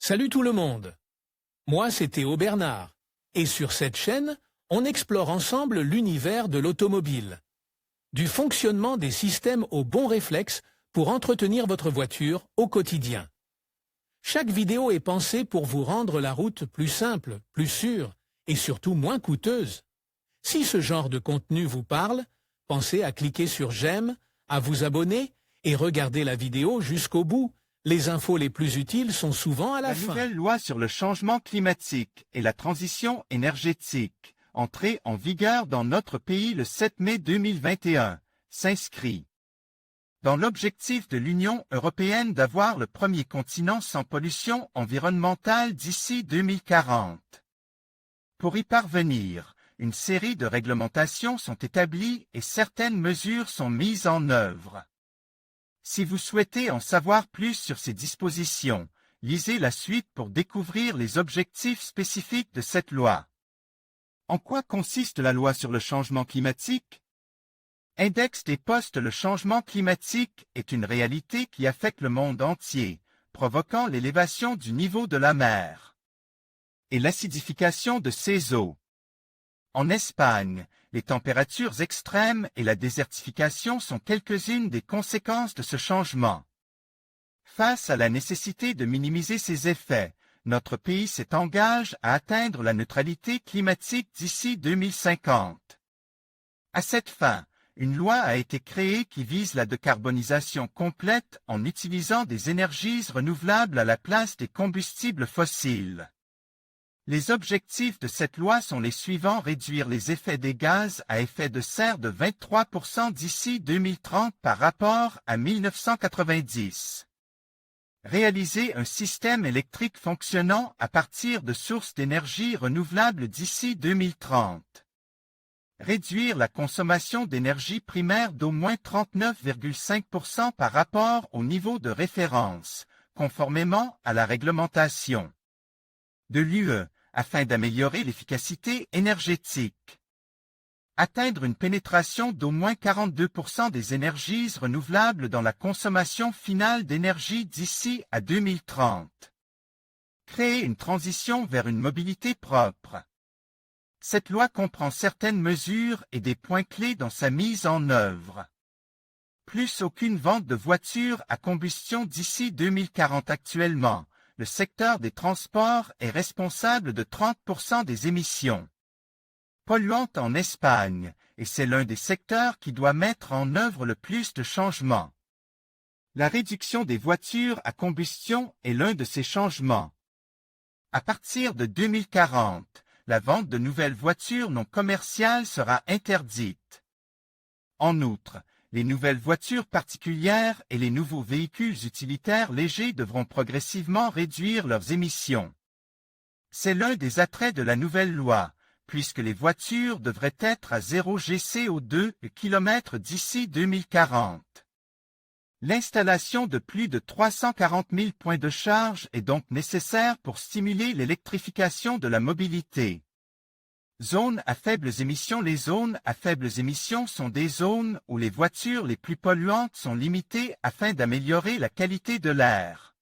Salut tout le monde. Moi, c'est Théo Bernard. Et sur cette chaîne, on explore ensemble l'univers de l'automobile. Du fonctionnement des systèmes aux bons réflexes pour entretenir votre voiture au quotidien. Chaque vidéo est pensée pour vous rendre la route plus simple, plus sûre et surtout moins coûteuse. Si ce genre de contenu vous parle, pensez à cliquer sur j'aime, à vous abonner et regarder la vidéo jusqu'au bout. Les infos les plus utiles sont souvent à la fin. La nouvelle loi sur le changement climatique et la transition énergétique, entrée en vigueur dans notre pays le 7 mai 2021, s'inscrit dans l'objectif de l'Union européenne d'avoir le premier continent sans pollution environnementale d'ici 2040. Pour y parvenir, une série de réglementations sont établies et certaines mesures sont mises en œuvre. Si vous souhaitez en savoir plus sur ces dispositions, lisez la suite pour découvrir les objectifs spécifiques de cette loi. En quoi consiste la loi sur le changement climatique? Index des postes. Le changement climatique est une réalité qui affecte le monde entier, provoquant l'élévation du niveau de la mer et l'acidification de ses eaux. En Espagne, les températures extrêmes et la désertification sont quelques-unes des conséquences de ce changement. Face à la nécessité de minimiser ces effets, notre pays s'engage à atteindre la neutralité climatique d'ici 2050. À cette fin, une loi a été créée qui vise la décarbonisation complète en utilisant des énergies renouvelables à la place des combustibles fossiles. Les objectifs de cette loi sont les suivants: réduire les effets des gaz à effet de serre de 23% d'ici 2030 par rapport à 1990. Réaliser un système électrique fonctionnant à partir de sources d'énergie renouvelables d'ici 2030. Réduire la consommation d'énergie primaire d'au moins 39,5% par rapport au niveau de référence, conformément à la réglementation de l'UE, afin d'améliorer l'efficacité énergétique. Atteindre une pénétration d'au moins 42% des énergies renouvelables dans la consommation finale d'énergie d'ici à 2030. Créer une transition vers une mobilité propre. Cette loi comprend certaines mesures et des points clés dans sa mise en œuvre. Plus aucune vente de voitures à combustion d'ici 2040. Actuellement, le secteur des transports est responsable de 30% des émissions polluantes en Espagne, et c'est l'un des secteurs qui doit mettre en œuvre le plus de changements. La réduction des voitures à combustion est l'un de ces changements. À partir de 2040, la vente de nouvelles voitures non commerciales sera interdite. En outre, les nouvelles voitures particulières et les nouveaux véhicules utilitaires légers devront progressivement réduire leurs émissions. C'est l'un des attraits de la nouvelle loi, puisque les voitures devraient être à 0 GCO2 km d'ici 2040. L'installation de plus de 340 000 points de charge est donc nécessaire pour stimuler l'électrification de la mobilité. Zones à faibles émissions. Les zones à faibles émissions sont des zones où les voitures les plus polluantes sont limitées afin d'améliorer la qualité de l'air.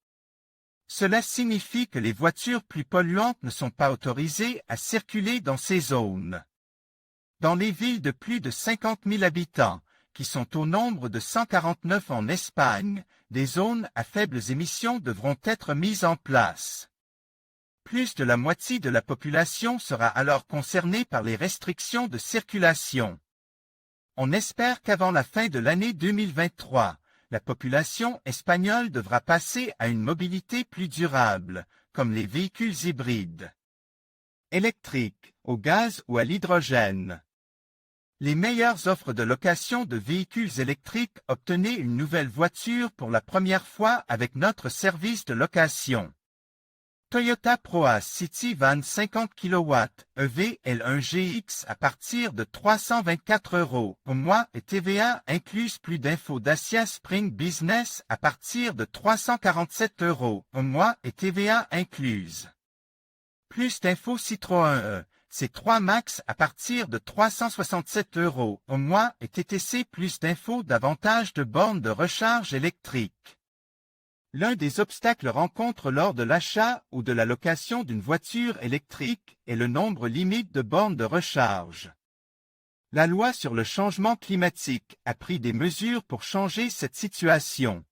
Cela signifie que les voitures plus polluantes ne sont pas autorisées à circuler dans ces zones. Dans les villes de plus de 50 000 habitants, qui sont au nombre de 149 en Espagne, des zones à faibles émissions devront être mises en place. Plus de la moitié de la population sera alors concernée par les restrictions de circulation. On espère qu'avant la fin de l'année 2023, la population espagnole devra passer à une mobilité plus durable, comme les véhicules hybrides, électriques, au gaz ou à l'hydrogène. Les meilleures offres de location de véhicules électriques. Obtenez une nouvelle voiture pour la première fois avec notre service de location. Toyota Proace City Van 50 kW EV L1GX à partir de 324 € au mois et TVA incluse. Plus d'infos. Dacia Spring Business à partir de 347 € au mois et TVA incluse. Plus d'infos. Citroën C3 Max à partir de 367 € au mois et TTC. Plus d'infos. Davantage de bornes de recharge électrique. L'un des obstacles rencontrés lors de l'achat ou de la location d'une voiture électrique est le nombre limite de bornes de recharge. La loi sur le changement climatique a pris des mesures pour changer cette situation.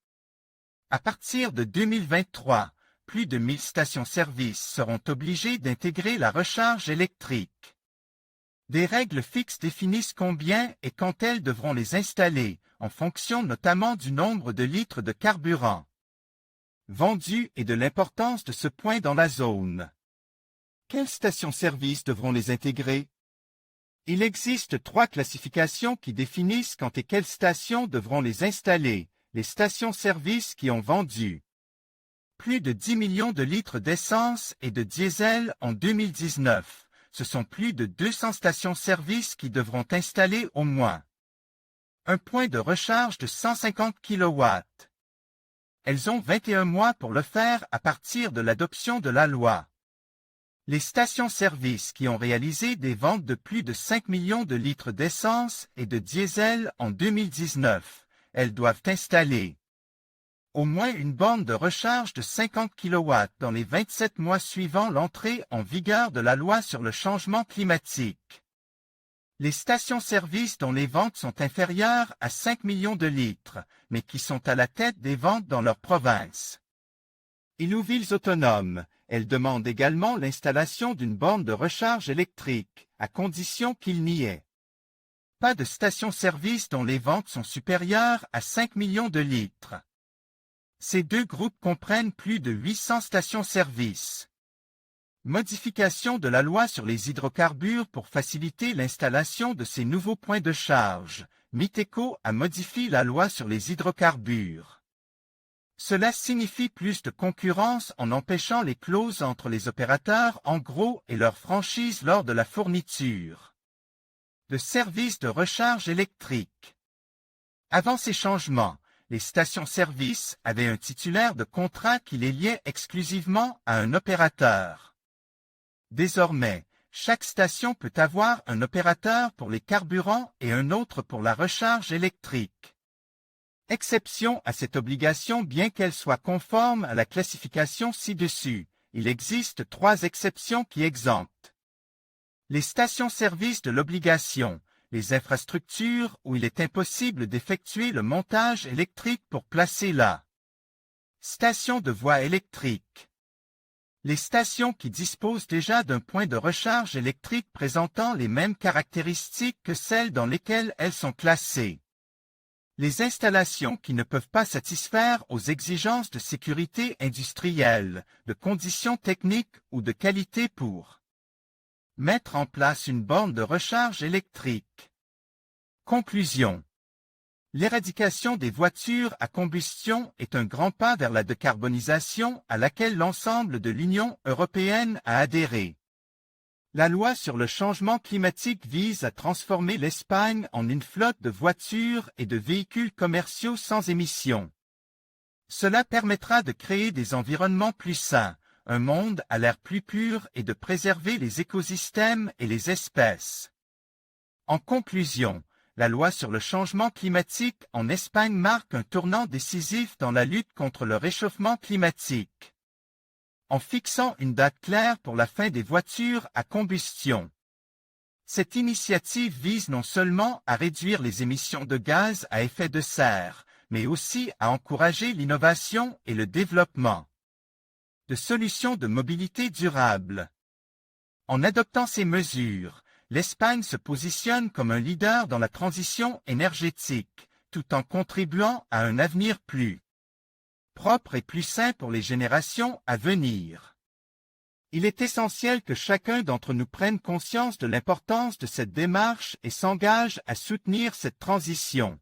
À partir de 2023, plus de 1000 stations-service seront obligées d'intégrer la recharge électrique. Des règles fixes définissent combien et quand elles devront les installer, en fonction notamment du nombre de litres de carburant vendus et de l'importance de ce point dans la zone. Quelles stations-service devront les intégrer? Il existe 3 classifications qui définissent quand et quelles stations devront les installer. Les stations-service qui ont vendu plus de 10 millions de litres d'essence et de diesel en 2019. Ce sont plus de 200 stations-service qui devront installer au moins un point de recharge de 150 kW. Elles ont 21 mois pour le faire à partir de l'adoption de la loi. Les stations-service qui ont réalisé des ventes de plus de 5 millions de litres d'essence et de diesel en 2019, elles doivent installer au moins une borne de recharge de 50 kW dans les 27 mois suivant l'entrée en vigueur de la loi sur le changement climatique. Les stations-service dont les ventes sont inférieures à 5 millions de litres, mais qui sont à la tête des ventes dans leur province. Îles ou villes autonomes, elles demandent également l'installation d'une borne de recharge électrique, à condition qu'il n'y ait pas de stations-service dont les ventes sont supérieures à 5 millions de litres. Ces 2 groupes comprennent plus de 800 stations-service. Modification de la loi sur les hydrocarbures pour faciliter l'installation de ces nouveaux points de charge. Miteco a modifié la loi sur les hydrocarbures. Cela signifie plus de concurrence en empêchant les clauses entre les opérateurs en gros et leurs franchises lors de la fourniture de services de recharge électrique. Avant ces changements, les stations-service avaient un titulaire de contrat qui les liait exclusivement à un opérateur. Désormais, chaque station peut avoir un opérateur pour les carburants et un autre pour la recharge électrique. Exception à cette obligation bien qu'elle soit conforme à la classification ci-dessus, il existe 3 exceptions qui exemptent les stations-service de l'obligation, les infrastructures où il est impossible d'effectuer le montage électrique pour placer la station de voie électrique. Les stations qui disposent déjà d'un point de recharge électrique présentant les mêmes caractéristiques que celles dans lesquelles elles sont classées. Les installations qui ne peuvent pas satisfaire aux exigences de sécurité industrielle, de conditions techniques ou de qualité pour mettre en place une borne de recharge électrique. Conclusion. L'éradication des voitures à combustion est un grand pas vers la décarbonisation à laquelle l'ensemble de l'Union européenne a adhéré. La loi sur le changement climatique vise à transformer l'Espagne en une flotte de voitures et de véhicules commerciaux sans émissions. Cela permettra de créer des environnements plus sains, un monde à l'air plus pur et de préserver les écosystèmes et les espèces. En conclusion, la loi sur le changement climatique en Espagne marque un tournant décisif dans la lutte contre le réchauffement climatique. En fixant une date claire pour la fin des voitures à combustion. Cette initiative vise non seulement à réduire les émissions de gaz à effet de serre, mais aussi à encourager l'innovation et le développement de solutions de mobilité durable. En adoptant ces mesures, l'Espagne se positionne comme un leader dans la transition énergétique, tout en contribuant à un avenir plus propre et plus sain pour les générations à venir. Il est essentiel que chacun d'entre nous prenne conscience de l'importance de cette démarche et s'engage à soutenir cette transition.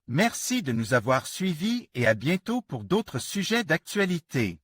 Merci de nous avoir suivis et à bientôt pour d'autres sujets d'actualité.